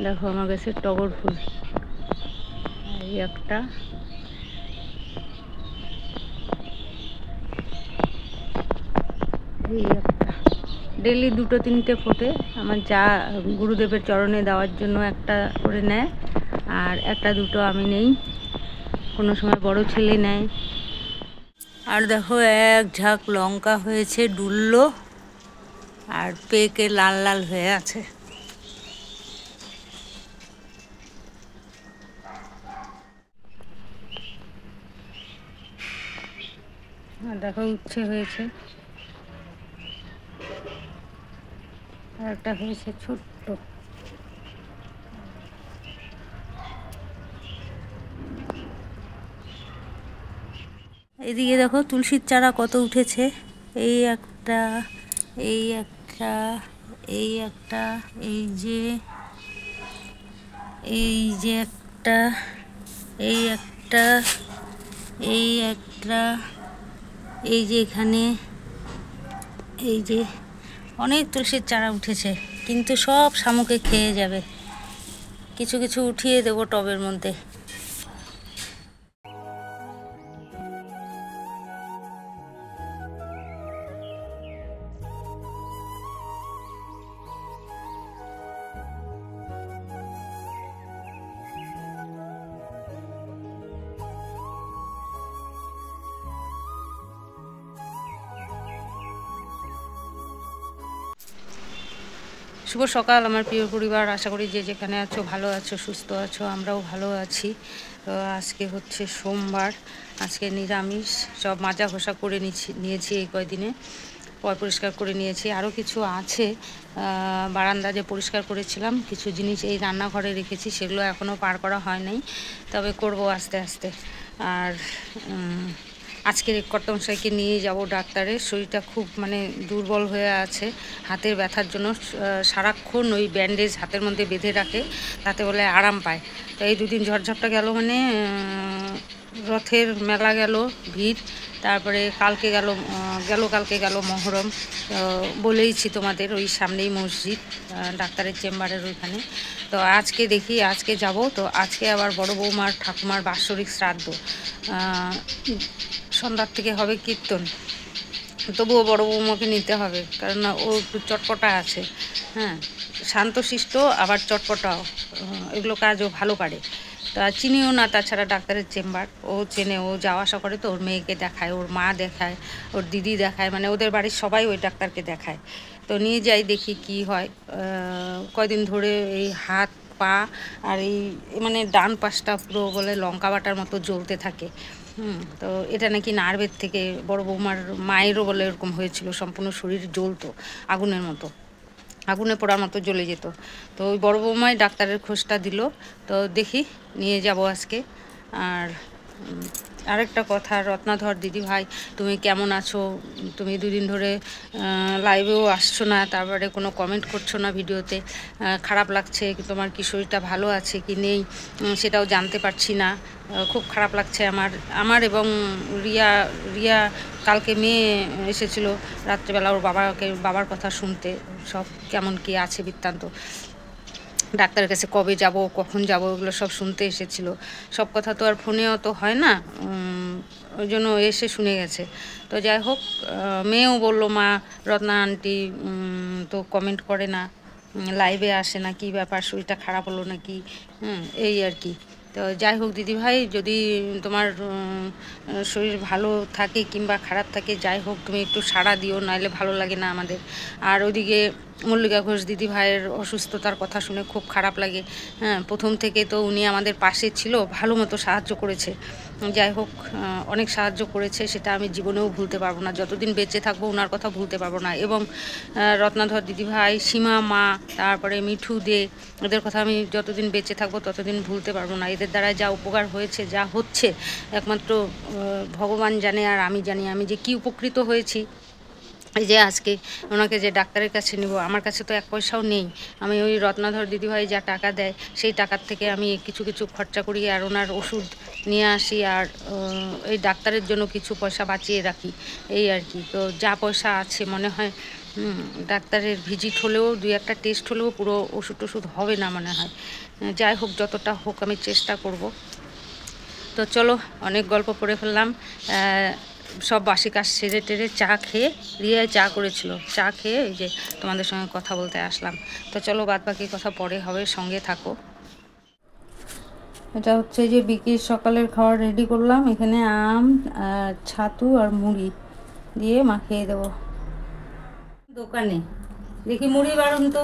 দেখো আমার কাছে টগর ফুল, এই একটা, এই একটা, ডেলি 2-3টে ফোটে। আমার যা গুরুদেবের চরণে দেওয়ার জন্য একটা করে নেয়, আর 1-2 আমি নেই, কোনো সময় বড় ছেলে নেয়। আর দেখো এক ঝাঁক লঙ্কা হয়েছে ডুললো, আর পেকে লাল লাল হয়ে আছে। আর দেখো উচ্ছে হয়েছে, আর একটা হয়েছে ছোট্ট। এদিকে দেখো তুলসীর চারা কত উঠেছে, এই একটা, এই একটা, এই একটা, এই যে, এই যে একটা, এই একটা, এই একটা, এই যে এখানে, এই যে অনেক তুলসীর চারা উঠেছে, কিন্তু সব শামুকে খেয়ে যাবে। কিছু কিছু উঠিয়ে দেবো টবের মধ্যে। শুভ সকাল আমার প্রিয় পরিবার, আশা করি যে যেখানে আছো ভালো আছো, সুস্থ আছো, আমরাও ভালো আছি। তো আজকে হচ্ছে সোমবার, আজকে নিরামিষ, সব মাজা ঘষা করে নিয়েছি এই কয়দিনে, পরিষ্কার করে নিয়েছি। আরও কিছু আছে, বারান্দা যে পরিষ্কার করেছিলাম, কিছু জিনিস এই রান্নাঘরে রেখেছি, সেগুলো এখনও পার করা হয় নাই, তবে করব আস্তে আস্তে। আর আজকে কর্তমশাইকে নিয়ে যাব ডাক্তারে, শরীরটা খুব মানে দুর্বল হয়ে আছে হাতের ব্যথার জন্য। সারাক্ষণ ওই ব্যান্ডেজ হাতের মধ্যে বেঁধে রাখে, তাতে বলে আরাম পায়। তো এই দুদিন ঝড়ঝাপটা গেল, মানে রথের মেলা গেল ভিড়, তারপরে কালকে গেল মহরম। বলেইছি তোমাদের, ওই সামনেই মসজিদ, ডাক্তারের চেম্বারের ওইখানে। তো আজকে দেখি, আজকে যাব। তো আজকে আবার বড় বৌমার ঠাকুমার বাৎসরিক শ্রাদ্ধ, সন্ধ্যার থেকে হবে কীর্তন। তবুও বড় বৌমাকে নিতে হবে, কারণ ও একটু চটপটা আছে, হ্যাঁ, শান্তশিষ্ট আবার চটপটাও, এগুলো কাজও ভালো পারে। তা চিনিও না, তাছাড়া ডাক্তারের চেম্বার ও চেনে, ও যাওয়া আসা করে, তো ওর মেয়েকে দেখায়, ওর মা দেখায়, ওর দিদি দেখায়, মানে ওদের বাড়ির সবাই ওই ডাক্তারকে দেখায়। তো নিয়ে যাই, দেখি কি হয়। কয়দিন ধরে এই হাত পা আর এই মানে ডান পাশটা পুরো বলে লঙ্কা বাটার মতো জ্বলতে থাকে। তো এটা নাকি নার্ভের থেকে, বড় বৌমার মায়েরও বলে এরকম হয়েছিল, সম্পূর্ণ শরীর জ্বলতো আগুনের মতো, আগুনে পোড়ার মতো জ্বলে যেত। তো ওই বড় বৌমাই ডাক্তারের খোঁজটা দিল, তো দেখি নিয়ে যাব আজকে। আর আরেকটা কথা, রত্নাধর দিদি ভাই, তুমি কেমন আছো? তুমি দুদিন ধরে লাইভেও আসছো না, তারপরে কোনো কমেন্ট করছো না ভিডিওতে, খারাপ লাগছে। তোমার কি শরীরটা ভালো আছে কি নেই সেটাও জানতে পারছি না, খুব খারাপ লাগছে আমার এবং রিয়া কালকে মেয়ে এসেছিলো রাত্রেবেলা, ওর বাবার কথা শুনতে, সব কেমন কি আছে বৃত্তান্ত, ডাক্তারের কাছে কবে যাব কখন যাব এগুলো সব শুনতে এসেছিলো। সব কথা তো আর ফোনেও তো হয় না, ওই জন্য এসে শুনে গেছে। তো যাই হোক, মেয়েও বললো, মা রত্না আন্টি তো কমেন্ট করে না, লাইভে আসে না, কি ব্যাপার, শরীরটা খারাপ হলো নাকি, এই আর কি। তো যাই হোক দিদিভাই, যদি তোমার শরীর ভালো থাকে কিংবা খারাপ থাকে, যাই হোক তুমি একটু সাড়া দিও, নাহলে ভালো লাগে না আমাদের। আর ওইদিকে মল্লিকা ঘোষ দিদি ভাইয়ের অসুস্থতার কথা শুনে খুব খারাপ লাগে। হ্যাঁ, প্রথম থেকে তো উনি আমাদের পাশে ছিল, ভালো মতো সাহায্য করেছে। যাই হোক, অনেক সাহায্য করেছে, সেটা আমি জীবনেও ভুলতে পারবো না, যতদিন বেঁচে থাকবো ওনার কথা ভুলতে পারবো না। এবং রত্নাধর দিদিভাই, সীমা মা, তারপরে মিঠু দে, এদের কথা আমি যতদিন বেঁচে থাকবো ততদিন ভুলতে পারবো না। এদের দ্বারা যা উপকার হয়েছে, যা হচ্ছে, একমাত্র ভগবান জানে আর আমি জানি আমি যে কি উপকৃত হয়েছি। এই যে আজকে ওনাকে যে ডাক্তারের কাছে নিব, আমার কাছে তো 1 পয়সাও নেই, আমি ওই রত্নাধর দিদিভাই যা টাকা দেয় সেই টাকার থেকে আমি কিছু কিছু খরচা করি, আর ওনার ওষুধ নিয়ে আসি, আর এই ডাক্তারের জন্য কিছু পয়সা বাঁচিয়ে রাখি, এই আর কি। তো যা পয়সা আছে মনে হয় ডাক্তারের ভিজিট হলেও 2-1টা টেস্ট হলেও পুরো ওষুধ টষুধ হবে না মনে হয়। যাই হোক, যতটা হোক আমি চেষ্টা করব। তো চলো, অনেক গল্প করে ফেললাম। সব বাসি কাজ সেরে টেরে চা খেয়ে, রিয়া চা করেছিল, চা খেয়ে এই যে তোমাদের সঙ্গে কথা বলতে আসলাম। তো চলো, বাদ বাকি কথা পরে হবে, সঙ্গে থাকো। এটা হচ্ছে যে বিকেল সকালের খাবার রেডি করলাম। এখানে আম, ছাতু আর মুড়ি দিয়ে মাখিয়ে দেবো। দোকানে দেখি মুড়ি বাড়ুন তো,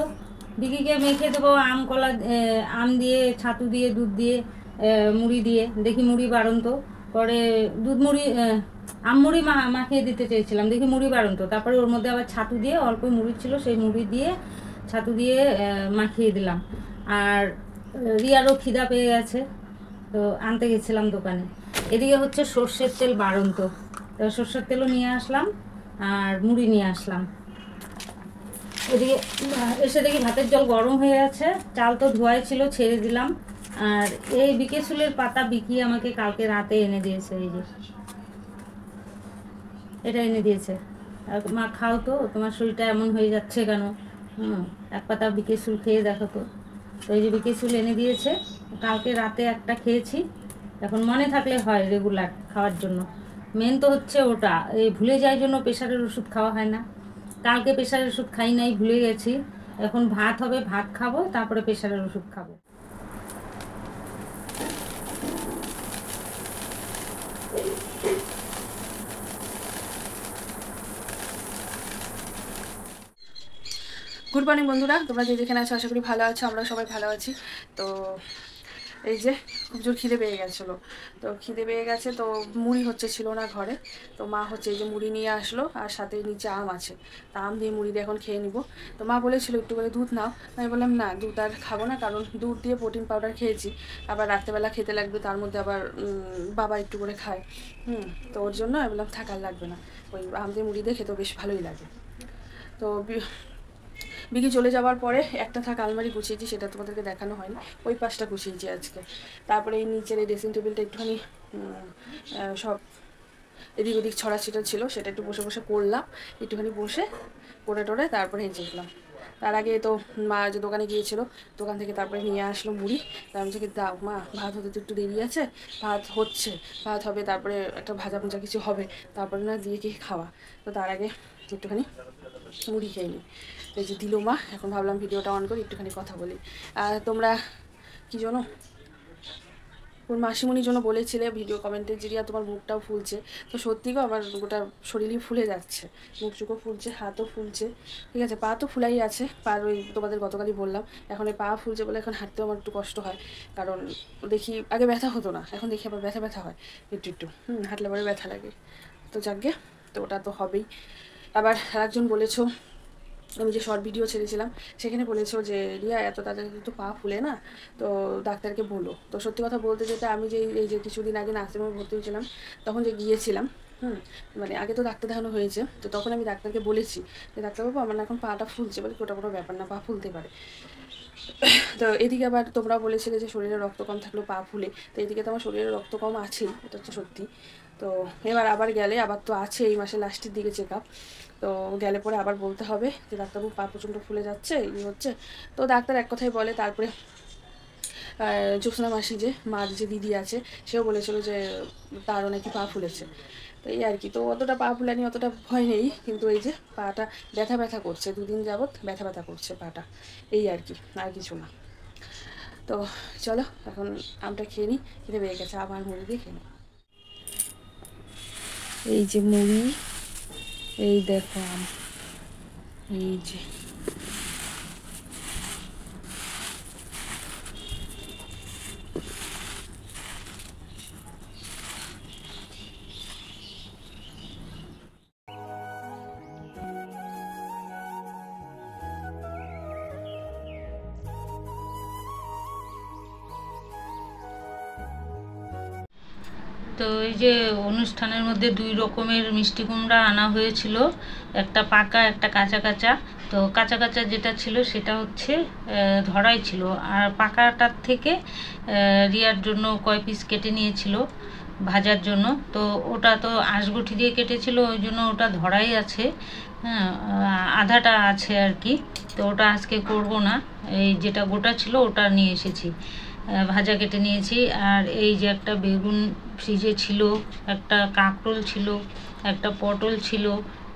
বিকিকে মেখে দেবো আম কলা, আম দিয়ে, ছাতু দিয়ে, দুধ দিয়ে, মুড়ি দিয়ে। দেখি মুড়ি বাড়ুন তো। পরে দুধ মুড়ি, আম মুড়ি মাখিয়ে দিতে চেয়েছিলাম, দেখি মুড়ি বাড়ুন তো। তারপরে ওর মধ্যে আবার ছাতু দিয়ে, অল্প মুড়ি ছিল সেই মুড়ি দিয়ে, ছাতু দিয়ে মাখিয়ে দিলাম। আর রিয়ারও খিদা পেয়ে গেছে, তো আনতে গেছিলাম দোকানে। এদিকে হচ্ছে সর্ষের তেল বাড়ন্ত, তো সর্ষের তেলও নিয়ে আসলাম আর মুড়ি নিয়ে আসলাম। এদিকে এসে দেখি ভাতের জল গরম হয়ে আছে, চাল তো ধোয়াই ছিল, ছেড়ে দিলাম। আর এই বিকেশুলের পাতা বিকি আমাকে কালকে রাতে এনে দিয়েছে, এই যে এটা এনে দিয়েছে। আর মা খাও তো, তোমার শরীরটা এমন হয়ে যাচ্ছে কেন? এক পাতা বিকেশুল খেয়ে দেখো তো। তো এই যে বিকেশুল এনে দিয়েছে, কালকে রাতে একটা খেয়েছি। এখন মনে থাকলে হয় রেগুলার খাওয়ার জন্য। মেন তো হচ্ছে ওটা, এই ভুলে যাওয়ার জন্য প্রেশারের ওষুধ খাওয়া হয় না। কালকে প্রেশারের ওষুধ খাই নাই, ভুলে গেছি। এখন ভাত হবে, ভাত খাবো, তারপরে প্রেশারের ওষুধ খাবো। গুড মর্নিং বন্ধুরা, তোমরা যে যেখানে আছো আশা করি ভালো আছো, আমরা সবাই ভালো আছি। তো এই যে খুব জোর খিদে পেয়ে গেছিলো, তো খিদে পেয়ে গেছে, তো মুড়ি হচ্ছে ছিল না ঘরে। তো মা হচ্ছে এই যে মুড়ি নিয়ে আসলো, আর সাথে নিচে আম আছে, তা আম দিয়ে মুড়ি দিয়ে এখন খেয়ে নিব। তো মা বলেছিল একটু করে দুধ নাও, আমি বললাম না, দুধ আর খাবো না, কারণ দুধ দিয়ে প্রোটিন পাউডার খেয়েছি, আবার রাত্রেবেলা খেতে লাগবে, তার মধ্যে আবার বাবা একটু করে খায়। তো ওর জন্য আমি বললাম থাকার লাগবে না, ওই আম দিয়ে মুড়ি দিয়ে খেতেও বেশ ভালোই লাগে। তো বিকি চলে যাওয়ার পরে একটা থাক আলমারি গুছিয়েছি, সেটা তোমাদেরকে দেখানো হয়নি, ওই পাশটা গুছিয়েছি আজকে। তারপরে এই নিচের এই ড্রেসিং টেবিলটা একটুখানি সব এদিক ওদিক ছড়াছিটা ছিল, সেটা একটু বসে বসে করলাম, একটুখানি বসে করে টোরে তারপরে হেঁচে গেলাম। তার আগে তো মা যে দোকানে গিয়েছিল, দোকান থেকে তারপরে নিয়ে আসলো মুড়ি। তার আমি থেকে দাও মা, ভাত হতে তো একটু দেরি আছে, ভাত হচ্ছে, ভাত হবে, তারপরে একটা ভাজা ভাজা কিছু হবে, তারপরে না দিয়ে কি খাওয়া। তো তার আগে একটুখানি মুড়ি খেয়ে নিই। তো এই যে দিল মা, এখন ভাবলাম ভিডিওটা অন করি, একটুখানি কথা বলি। আর তোমরা কি জানো, ওর মাসিমণির জন্য বলেছিলে ভিডিও কমেন্টে যে রিয়া তোমার মুখটাও ফুলছে। তো সত্যি গো, আমার গোটা শরীরই ফুলে যাচ্ছে, মুখ চুকো ফুলছে, হাতও ফুলছে, ঠিক আছে, পা তো ফুলাই আছে, পার ওই তোমাদের গতকালই বললাম, এখন এই পা ফুলছে বলে এখন হাঁটতেও আমার একটু কষ্ট হয়, কারণ দেখি আগে ব্যথা হতো না, এখন দেখি আবার ব্যথা ব্যথা হয় একটু একটু, হাঁটলে পরে ব্যথা লাগে। তো যাকগে, তো ওটা তো হবেই। আবার একজন বলেছো, আমি যে শর্ট ভিডিও ছেড়েছিলাম সেখানে বলেছো যে রিয়া এত তাড়াতাড়ি তো পা ফুলে না, তো ডাক্তারকে বলো। তো সত্যি কথা বলতে যেটা, আমি যে এই যে কিছুদিন আগে নার্সিংহোমে ভর্তি হয়েছিলাম, তখন যে গিয়েছিলাম, মানে আগে তো ডাক্তার দেখানো হয়েছে, তো তখন আমি ডাক্তারকে বলেছি যে ডাক্তারবাবু আমার এখন পাটা ফুলছে, বলে ওটা কোনো ব্যাপার না, পা ফুলতে পারে। তো এদিকে আবার তোমরা বলেছিলে যে শরীরে রক্ত কম থাকলেও পা ফুলে, তো এদিকে তো আমার শরীরে রক্ত কম আছেই, এটা হচ্ছে সত্যি। তো এবার আবার গেলে, আবার তো আছে এই মাসের লাস্টের দিকে চেক আপ, তো গেলে পরে আবার বলতে হবে যে ডাক্তারবাবু পা প্রচণ্ড ফুলে যাচ্ছে, এই হচ্ছে। তো ডাক্তার এক কথাই বলে। তারপরে জ্যোৎস্না মাসি যে মার যে দিদি আছে, সেও বলেছিল যে তারও নাকি পা ফুলেছে। তো এই আর কি, তো অতটা পা ফুলানি, অতটা ভয় নেই, কিন্তু এই যে পাটা ব্যথা ব্যথা করছে, 2 দিন যাবৎ ব্যথা ব্যথা করছে পাটা, এই আর কি, আর কিছু না। তো চলো এখন আমটা খেয়ে নিই, খেতে পেয়ে গেছে, আবার মুড়ি দিয়ে খেয়ে নিই। এই যে মুড়ি, এই দেখো আম, এই যে তো এই যে অনুষ্ঠানের মধ্যে 2 রকমের মিষ্টি কুমড়া আনা হয়েছিল, একটা পাকা একটা কাঁচা কাঁচা। তো কাঁচা কাঁচা যেটা ছিল সেটা হচ্ছে ধরাই ছিল, আর পাকাটার থেকে রিয়ার জন্য কয় পিস কেটে নিয়েছিল ভাজার জন্য। তো ওটা তো আঁশগুঠি দিয়ে কেটেছিল, ওই জন্য ওটা ধরাই আছে, হ্যাঁ, আধাটা আছে আর কি। তো ওটা আজকে করব না, এই যেটা গোটা ছিল ওটা নিয়ে এসেছি, ভাজা কেটে নিয়েছি। আর এই যে একটা বেগুন ফ্রিজে ছিল, একটা কাঁকরোল ছিল, একটা পটল ছিল।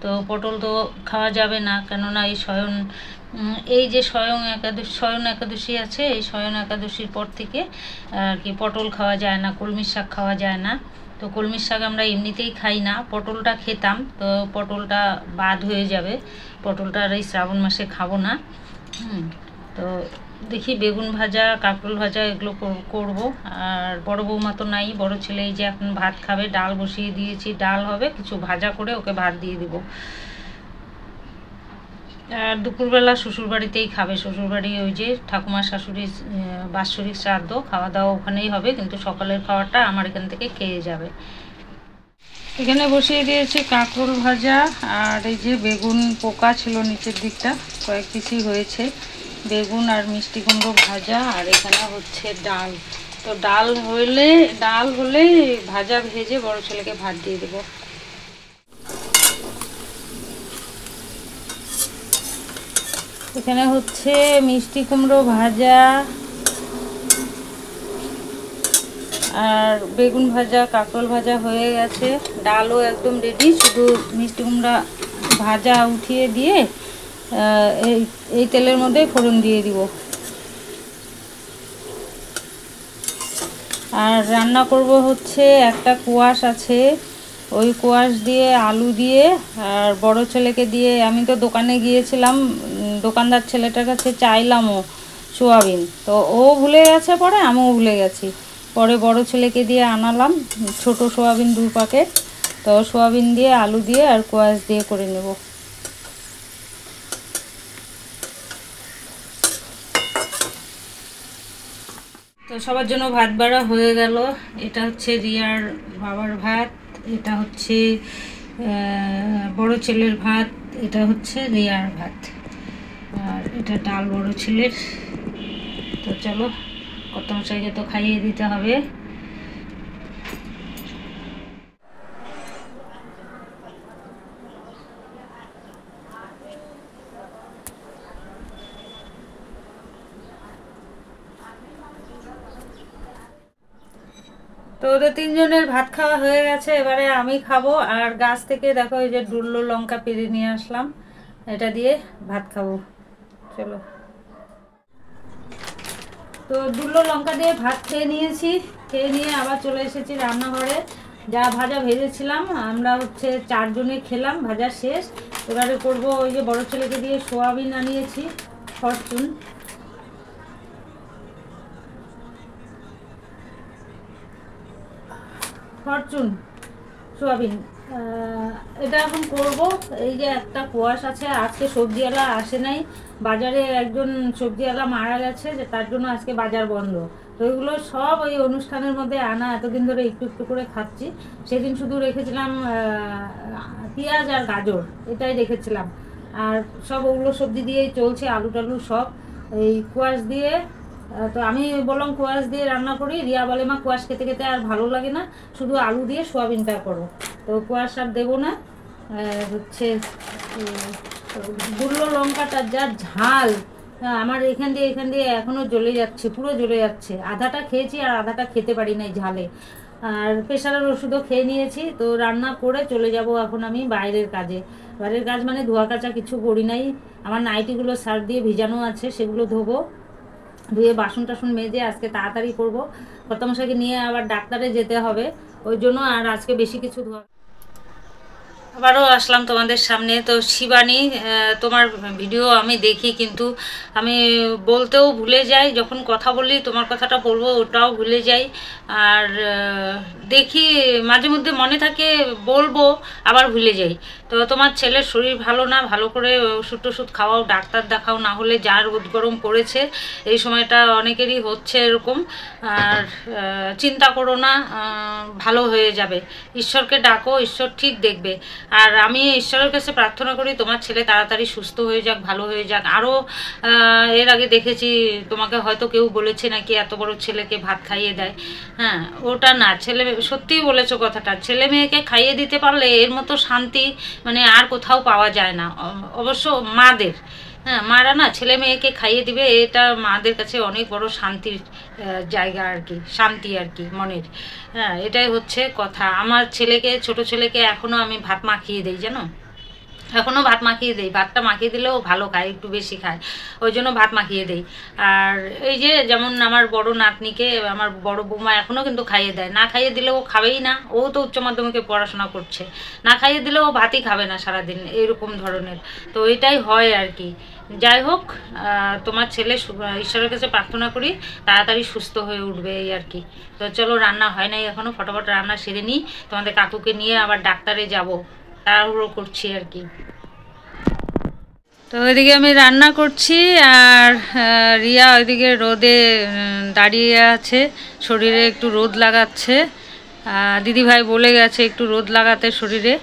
তো পটল তো খাওয়া যাবে না, কেননা এই যে শয়ন একাদশী আছে, এই শয়ন একাদশীর পর থেকে আর কি পটল খাওয়া যায় না, কলমির শাক খাওয়া যায় না। তো কলমির শাক আমরা এমনিতেই খাই না, পটলটা খেতাম, তো পটলটা বাদ হয়ে যাবে, পটলটা আর এই শ্রাবণ মাসে খাবো না। তো দেখি বেগুন ভাজা, কাঁকরোল ভাজা এগুলো করব। আর বড় বৌমা তো নাই, বড় ছেলে এই যে এখন ভাত খাবে, ডাল বসিয়ে দিয়েছি, ডাল হবে, কিছু ভাজা করে ওকে ভাত দিয়ে দিব। আর দুপুরবেলা শ্বশুরবাড়িতেই খাবে, শ্বশুরবাড়ি ওই যে ঠাকুমার শাশুড়ির বাৎসরিক শ্রাদ্ধ, খাওয়া দাওয়া ওখানেই হবে, কিন্তু সকালের খাওয়াটা আমার এখান থেকে খেয়ে যাবে। এখানে বসিয়ে দিয়েছি কাঁকরোল ভাজা, আর এই যে বেগুন পোকা ছিল নিচের দিকটা, কয়েক পিসই হয়েছে, বেগুন আর মিষ্টি কুমড়ো ভাজা। আর এখানে হচ্ছে ডাল। তো ডাল হলে ভাজা ভেজে বড় ছেলেকে ভাত দিয়ে দেবো। এখানে হচ্ছে মিষ্টি কুমড়ো ভাজা আর বেগুন ভাজা, কাঁকরোল ভাজা হয়ে গেছে, ডালও একদম রেডি, শুধু মিষ্টি কুমড়া ভাজা উঠিয়ে দিয়ে এই তেলের মধ্যে ফোড়ন দিয়ে দিব। আর রান্না করব হচ্ছে একটা কোয়াশ আছে, ওই কোয়াশ দিয়ে আলু দিয়ে, আর বড় ছেলেকে দিয়ে, আমি তো দোকানে গিয়েছিলাম, দোকানদার ছেলেটার কাছে চাইলামও সোয়াবিন, তো ও ভুলে গেছে, পরে আমিও ভুলে গেছি, পরে বড় ছেলেকে দিয়ে আনালাম ছোট সোয়াবিন 2 প্যাকেট। তো সোয়াবিন দিয়ে আলু দিয়ে আর কোয়াশ দিয়ে করে নেব। তো সবার জন্য ভাত বাড়া হয়ে গেল। এটা হচ্ছে রিয়ার বাবার ভাত, এটা হচ্ছে বড় ছেলের ভাত, এটা হচ্ছে রিয়ার ভাত, আর এটা ডাল বড় ছেলের। তো চলো কর্তামশাইকে তো খাইয়ে দিতে হবে। তো ওদের 3 জনের ভাত খাওয়া হয়ে গেছে, এবারে আমি খাবো। আর গাছ থেকে দেখো এই যে ডুল্লো লঙ্কা পেরে নিয়ে আসলাম, এটা দিয়ে ভাত খাবো। চলো, তো ডুল্লো লঙ্কা দিয়ে ভাত খেয়ে নিয়েছি, খেয়ে নিয়ে আবার চলে এসেছি রান্নাঘরে। যা ভাজা ভেজেছিলাম আমরা হচ্ছে 4 জনে খেলাম, ভাজা শেষ। এবারে করব ওই যে বড় ছেলেকে দিয়ে সোয়াবিন আনিয়েছি, ফরচুন। সোয়াবিন, এটা এখন করব। এই যে একটা কোয়াশ আছে, আজকে সবজিওয়ালা আসে নাই, বাজারে একজন সবজিওয়ালা মারা গেছে, যে তার জন্য আজকে বাজার বন্ধ। তো এগুলো সব ওই অনুষ্ঠানের মধ্যে আনা, এতদিন ধরে একটু একটু করে খাচ্ছি। সেদিন শুধু রেখেছিলাম পেঁয়াজ আর গাজর, এটাই রেখেছিলাম, আর সব ওগুলো সবজি দিয়েই চলছে, আলু টালু সব। এই কোয়াশ দিয়ে, তো আমি বললাম কোয়াশ দিয়ে রান্না করি, রিয়া বলে মা কোয়াশ খেতে খেতে আর ভালো লাগে না, শুধু আলু দিয়ে সোয়াবিনটা করো। তো কোয়াশ আর দেবো না, হচ্ছে গুঁড়ো লঙ্কাটা যা ঝাল, আমার এখান দিয়ে এখনও জ্বলে যাচ্ছে, পুরো জ্বলে যাচ্ছে। আধাটা খেয়েছি আর আধাটা খেতে পারি না ঝালে। আর প্রেশারের ওষুধও খেয়ে নিয়েছি। তো রান্না করে চলে যাব এখন আমি বাইরের কাজে। বাইরের কাজ মানে ধোয়া কাচা কিছু করি নাই, আমার নাইটিগুলো সার্ফ দিয়ে ভিজানো আছে, সেগুলো ধোবো, ধুয়ে বাসন টাসন মেজে আজকে তাড়াতাড়ি করবো। কর্তামশাইকে নিয়ে আবার ডাক্তারে যেতে হবে, ওই জন্য আর আজকে বেশি কিছু ধোয়া। আবারও আসলাম তোমাদের সামনে। তো শিবানী, তোমার ভিডিও আমি দেখি, কিন্তু আমি বলতেও ভুলে যাই, যখন কথা বলি তোমার কথাটা বলবো ওটাও ভুলে যাই। আর দেখি মাঝে মধ্যে মনে থাকে বলবো, আবার ভুলে যাই। তো তোমার ছেলের শরীর ভালো না, ভালো করে ওষুধ টষুধ খাওয়াও, ডাক্তার দেখাও, না হলে যা রোদ গরম পড়েছে এই সময়টা অনেকেরই হচ্ছে এরকম। আর চিন্তা করো না, ভালো হয়ে যাবে। ঈশ্বরকে ডাকো, ঈশ্বর ঠিক দেখবে। আর আমি ঈশ্বরের কাছে প্রার্থনা করি তোমার ছেলে তাড়াতাড়ি সুস্থ হয়ে যাক, ভালো হয়ে যাক। আরও এর আগে দেখেছি তোমাকে হয়তো কেউ বলেছে নাকি এত বড় ছেলেকে ভাত খাইয়ে দেয়। হ্যাঁ, ওটা না, ছেলে সত্যিই বলেছো কথাটা, ছেলে মেয়েকে খাইয়ে দিতে পারলে এর মতো শান্তি মানে আর কোথাও পাওয়া যায় না। অবশ্য মাদের, হ্যাঁ, মারা না ছেলে মেয়েকে খাইয়ে দিবে, এটা মাদের কাছে অনেক বড় শান্তির জায়গা আর কি, শান্তি আর কি মনের। হ্যাঁ, এটাই হচ্ছে কথা। আমার ছেলেকে, ছোট ছেলেকে এখনও আমি ভাত মাখিয়ে দিই, জানো, এখনও ভাত মাখিয়ে দিই। ভাতটা মাখিয়ে দিলেও ভালো খায়, একটু বেশি খায়, ওই জন্য ভাত মাখিয়ে দিই। আর এই যে যেমন আমার বড় নাতনিকে আমার বড় বৌমা এখনও কিন্তু খাইয়ে দেয়, না খাইয়ে দিলেও খাবেই না। ও তো উচ্চ মাধ্যমিকে পড়াশোনা করছে, না খাইয়ে দিলেও ভাতই খাবে না সারাদিন, এইরকম ধরনের। তো এটাই হয় আর কি। যাই হোক, তোমার ছেলে ঈশ্বরের কাছে প্রার্থনা করি তাড়াতাড়ি সুস্থ হয়ে উঠবে, এই আর কি। তো চলো, রান্না হয় নাই এখনও, ফটাফট রান্না সেরে নিই, তোমাদের কাকুকে নিয়ে আবার ডাক্তারে যাব, তাড়াহুড়ো করছি আর কি। তো ওইদিকে আমি রান্না করছি, আর রিয়া ওইদিকে রোদে দাঁড়িয়ে আছে, শরীরে একটু রোদ লাগাচ্ছে। দিদিভাই বলে গেছে একটু রোদ লাগাতে শরীরে,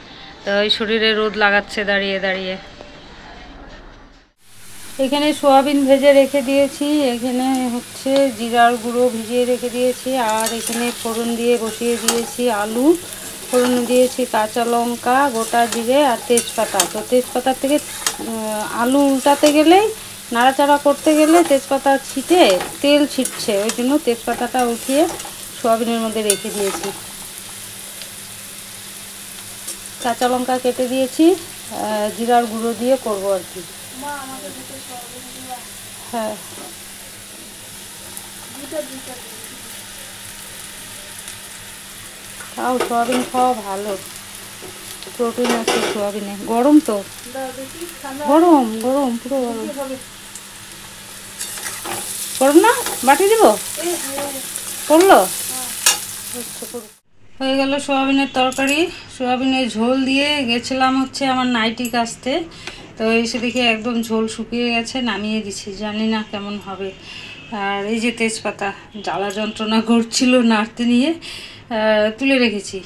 তো ওই শরীরে রোদ লাগাচ্ছে দাঁড়িয়ে দাঁড়িয়ে। এখানে সোয়াবিন ভেজে রেখে দিয়েছি, এখানে হচ্ছে জিরার গুঁড়ো ভিজিয়ে রেখে দিয়েছি, আর এখানে ফোড়ন দিয়ে বসিয়ে দিয়েছি আলু, ফোড়ন দিয়েছি কাঁচা লঙ্কা, গোটা জিরে আর তেজপাতা। তো তেজপাতার থেকে আলু উল্টাতে গেলেই, নাড়াচাড়া করতে গেলে তেজপাতা ছিটে তেল ছিটছে, ওই জন্য তেজপাতাটা উঠিয়ে সোয়াবিনের মধ্যে রেখে দিয়েছি। কাঁচা লঙ্কা কেটে দিয়েছি, জিরার গুঁড়ো দিয়ে করবো আর কি। হ্যাঁ, খাও, সোয়াবিন খাওয়া ভালো, প্রোটিন আছে সোয়াবিনে। গরম তো, গরম গরম, পুরো গরম। গরম না, বাটি দিব, করলো। হয়ে গেল সোয়াবিনের তরকারি। সোয়াবিনের ঝোল দিয়ে গেছিলাম হচ্ছে আমার নাইটি কাচতে, তো এসে দেখি একদম ঝোল শুকিয়ে গেছে, নামিয়ে দিছি, জানি না কেমন হবে। আর এই যে তেজপাতা, জ্বালা যন্ত্রণা করছিল নাড়তে নিয়ে, তুলে রেখেছি।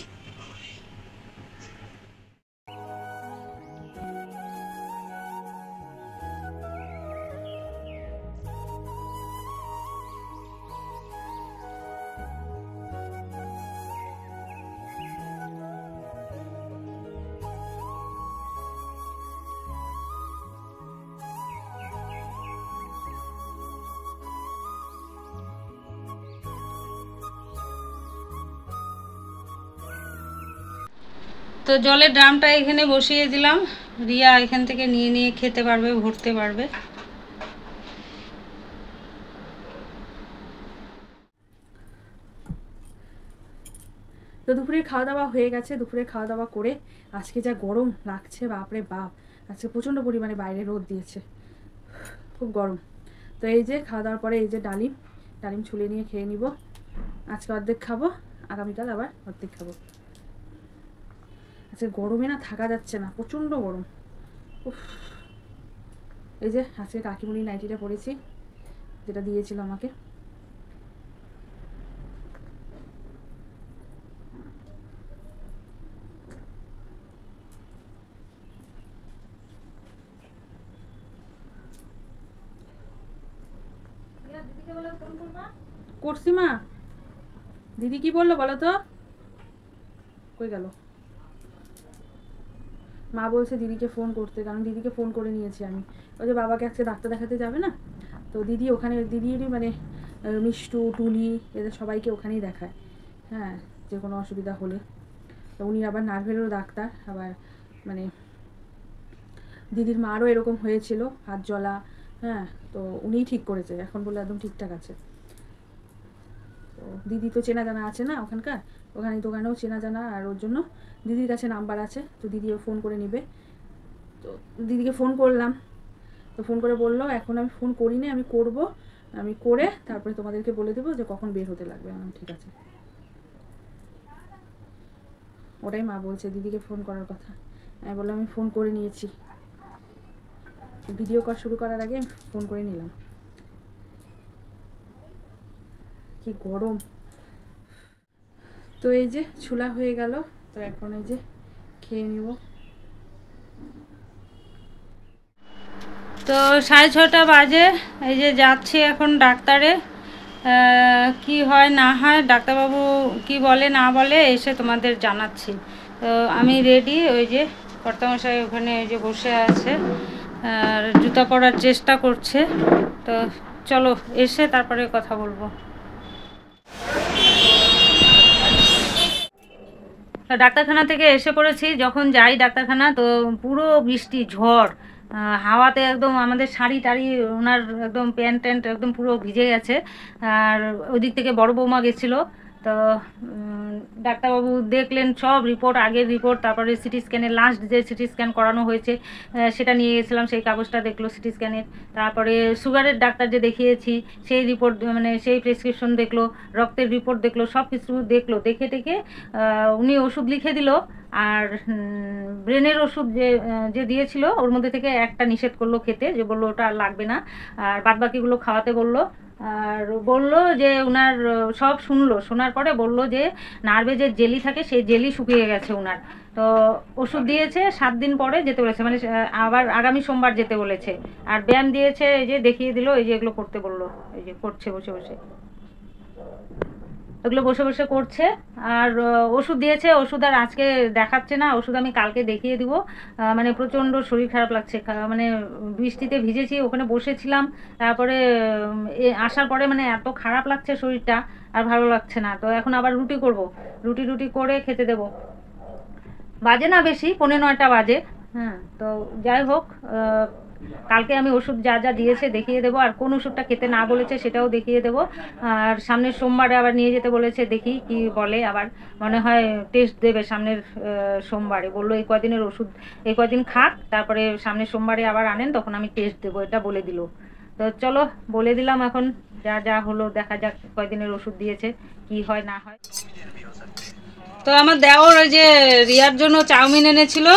তো জলের ড্রামটা এখানে বসিয়ে দিলাম, রিয়া এখান থেকে নিয়ে নিয়ে খেতে পারবে, ভরতে পারবে। তো দুপুরে খাওয়া দাওয়া হয়ে গেছে। দুপুরে খাওয়া দাওয়া করে আজকে যা গরম লাগছে, বাপরে বাপ, আজকে প্রচণ্ড পরিমাণে বাইরে রোদ দিয়েছে, খুব গরম। তো এই যে খাওয়া দাওয়ার পরে এই যে ডালিম ডালিম ছুলে নিয়ে খেয়ে নিব। আজকে অর্ধেক খাবো, আগামীকাল আবার অর্ধেক খাবো। আজকে গরমে না থাকা যাচ্ছে না, প্রচণ্ড গরম। উফ, এই যে আজকে কাকিমুনি নাইটিটা পরেছি, যেটা দিয়েছিল আমাকে। করছি মা, দিদি কি বললো বলো তো, কই গেল? মা বলছে দিদিকে ফোন করতে, কারণ দিদিকে ফোন করে নিয়েছি আমি। ওই যে বাবাকে আজকে ডাক্তার দেখাতে যাবে না, তো দিদি ওখানে, দিদিরই মানে মিষ্টু, টুনি, এদের সবাইকে ওখানেই দেখায়। হ্যাঁ, যে কোনো অসুবিধা হলে। তো উনি আবার নার্ভেরও ডাক্তার, আবার মানে দিদির মারও এরকম হয়েছিল, হাত জ্বলা। হ্যাঁ, তো উনিই ঠিক করেছে, এখন বলে একদম ঠিকঠাক আছে। তো দিদি তো চেনা জানা আছে না ওখানকার, ওখানে দোকানেও চেনা জানা, আর ওর জন্য দিদির কাছে নাম্বার আছে, তো দিদিও ফোন করে নেবে। তো দিদিকে ফোন করলাম, তো ফোন করে বললো এখন আমি ফোন করিনি, আমি করব, আমি করে তারপরে তোমাদেরকে বলে দেবো যে কখন বের হতে লাগবে। আমি ঠিক আছে, ওটাই মা বলছে দিদিকে ফোন করার কথা। আমি বললাম আমি ফোন করে নিয়েছি, ভিডিও কল শুরু করার আগে ফোন করে নিলাম। কি গরম। তো এই যে ছোলা হয়ে গেল, তো এখন এই যে খেয়ে নিব। তো 6:30 বাজে, এই যে যাচ্ছি এখন ডাক্তারে। কি হয় না হয়, ডাক্তারবাবু কি বলে না বলে এসে তোমাদের জানাচ্ছি। তো আমি রেডি, ওই যে কর্তামশাই ওখানে ওই যে বসে আছে আর জুতা পরার চেষ্টা করছে। তো চলো এসে তারপরে কথা বলবো। ডাক্তারখানা থেকে এসে পড়েছি, যখন যাই ডাক্তারখানা তো পুরো বৃষ্টি ঝড়, হাওয়াতে একদম আমাদের শাড়ি টাড়ি ওনার একদম প্যান্ট ট্যান্ট একদম পুরো ভিজে গেছে। আর ওদিক থেকে বড় বৌমা গেছিলো। তো ডাক্তারবাবু দেখলেন সব রিপোর্ট, আগের রিপোর্ট, তারপরে সিটি স্ক্যানের লাস্ট যে সিটি স্ক্যান করানো হয়েছে সেটা নিয়ে গেছিলাম, সেই কাগজটা দেখলো সিটি স্ক্যানের। তারপরে সুগারের ডাক্তার যে দেখিয়েছি সেই রিপোর্ট মানে সেই প্রেসক্রিপশন দেখলো, রক্তের রিপোর্ট দেখলো, সব কিছু দেখলো। দেখে টেকে উনি ওষুধ লিখে দিল। আর ব্রেনের ওষুধ যে দিয়েছিল ওর মধ্যে থেকে একটা নিষেধ করলো খেতে, যে বললো ওটা আর লাগবে না, আর বাদবাকিগুলো খাওয়াতে বললো। আর বললো যে উনার সব শুনলো, শোনার পরে বললো যে নার্ভে যে জেলি থাকে সেই জেলি শুকিয়ে গেছে উনার। তো ওষুধ দিয়েছে, 7 দিন পরে যেতে বলেছে, মানে আবার আগামী সোমবার যেতে বলেছে। আর ব্যায়াম দিয়েছে, এই যে দেখিয়ে দিল, এই যে এগুলো করতে বললো, এই যে করছে বসে বসে, এগুলো বসে বসে করছে। আর ওষুধ দিয়েছে, ওষুধ আর আজকে দেখাচ্ছে না, ওষুধ আমি কালকে দেখিয়ে দিব। মানে প্রচণ্ড শরীর খারাপ লাগছে, মানে বৃষ্টিতে ভিজেছি, ওখানে বসেছিলাম, তারপরে আসার পরে মানে এত খারাপ লাগছে শরীরটা, আর ভালো লাগছে না। তো এখন আবার রুটি করব, রুটি করে খেতে দেব। বাজে না বেশি, 8:45 বাজে। হ্যাঁ, তো যাই হোক, কালকে আমি ওষুধ যা যা দিয়েছে দেখিয়ে দেবো, আর কোন ওষুধটা খেতে না বলেছে সেটাও দেখিয়ে দেবো। আর সামনের সোমবারে আবার নিয়ে যেতে বলেছে, দেখি কি বলে। আবার মনে হয় টেস্ট দেবে সামনের সোমবারে, বললো এই কয়দিনের ওষুধ এই কয়দিন খাক, তারপরে সামনের সোমবারে আবার আনেন, তখন আমি টেস্ট দেবো, এটা বলে দিল। তো চলো বলে দিলাম, এখন যা যা হলো দেখা যাক, কয়দিনের ওষুধ দিয়েছে কি হয় না হয়। তো আমার দেওর ওই যে রিয়ার জন্য চাউমিন এনেছিল,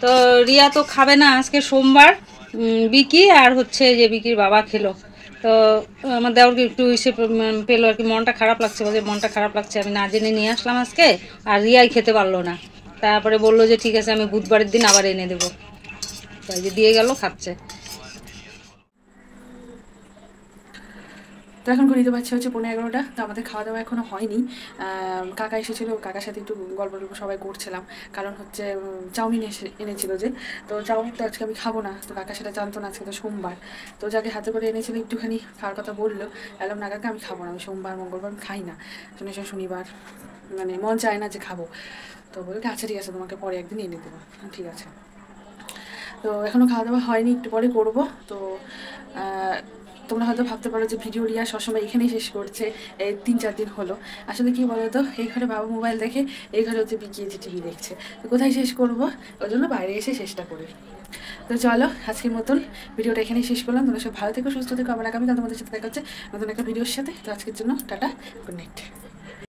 তো রিয়া তো খাবে না, আজকে সোমবার। বিকি আর হচ্ছে যে বিকির বাবা খেলো। তো আমার দেওরকে একটু ইসে পেলো আর কি, মনটা খারাপ লাগছে, বলছে মনটা খারাপ লাগছে, আমি না জেনে নিয়ে আসলাম আজকে, আর রিয়াই খেতে পারলো না। তারপরে বললো যে ঠিক আছে আমি বুধবারের দিন আবার এনে দেবো, তাই যে দিয়ে গেল, খাচ্ছে। তো এখন ঘড়িতে পাচ্ছে হচ্ছে 11:15। তো আমাদের খাওয়া দাওয়া এখনও হয়নি। কাকা এসেছিলো, কাকার সাথে একটু গল্প টল্প সবাই করছিলাম, কারণ হচ্ছে চাউমিন এনেছিল যে। তো চাউমিন তো আজকে আমি খাবো না, তো কাকা সেটা জানতো না, আজকে তো সোমবার। তো যাকে হাতে করে এনেছিল একটুখানি খাওয়ার কথা বললো, এলাম না কাকা আমি খাবো না, আমি সোমবার মঙ্গলবার আমি খাই না, শনিবার মানে মন চায় না যে খাবো। তো বলে আচ্ছা ঠিক আছে, তোমাকে পরে একদিন এনে দেবো। ঠিক আছে। তো এখনও খাওয়া দাওয়া হয়নি, একটু পরে করবো। তো তোমরা হয়তো ভাবতে পারো যে ভিডিও রিয়া সবসময় এখানেই শেষ করছে, এই 3-4 দিন হলো। আসলে কি বলো তো, এই ঘরে বাবা মোবাইল দেখে, এই ঘরে হচ্ছে বিকিয়েছে টিভি দেখছে, তো কোথায় শেষ করবো, ওই জন্য বাইরে এসে শেষটা করি। তো চলো আজকের মতন ভিডিওটা এখানেই শেষ করলাম। তোমরা সব ভালো থেকো, সুস্থ থেকো, আমার আগামীকাল তোমাদের সাথে দেখা হচ্ছে নতুন একটা ভিডিওর সাথে। তো আজকের জন্য টাটা, গুড নাইট।